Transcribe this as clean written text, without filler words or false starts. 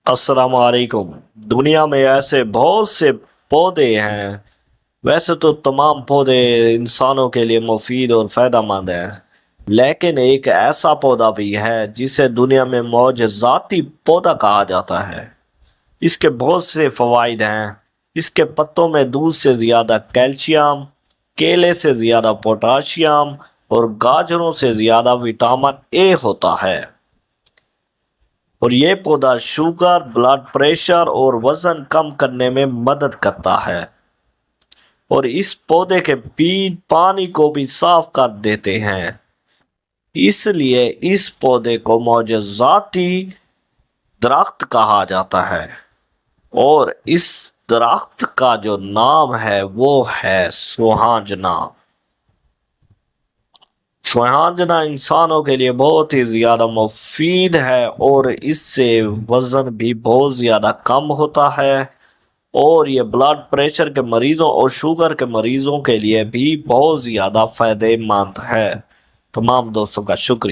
السلام علیکم۔ دنیا میں ایسے بہت سے پودے ہیں۔ ویسے تو تمام پودے انسانوں کے لیے مفید اور فائدہ مند ہیں، لیکن ایک ایسا پودا بھی ہے جسے دنیا میں معجزاتی پودا کہا جاتا ہے۔ اس کے بہت سے فوائد ہیں۔ اس کے پتوں میں دودھ سے زیادہ کیلشیم، کیلے سے زیادہ پوٹاشیم اور گاجروں سے زیادہ وٹامن اے ہوتا ہے۔ اور یہ پودا شوگر، بلڈ پریشر اور وزن کم کرنے میں مدد کرتا ہے۔ اور اس پودے کے بیج پانی کو بھی صاف کر دیتے ہیں۔ اس لیے اس پودے کو معجزاتی درخت کہا جاتا ہے۔ اور اس درخت کا جو نام ہے وہ ہے سوہانجنا۔ سوہانجنا انسانوں کے لیے بہت ہی زیادہ مفید ہے اور اس سے وزن بھی بہت زیادہ کم ہوتا ہے، اور یہ بلڈ پریشر کے مریضوں اور شوگر کے مریضوں کے لیے بھی بہت زیادہ فائدہ مند ہے۔ تمام دوستوں کا شکریہ۔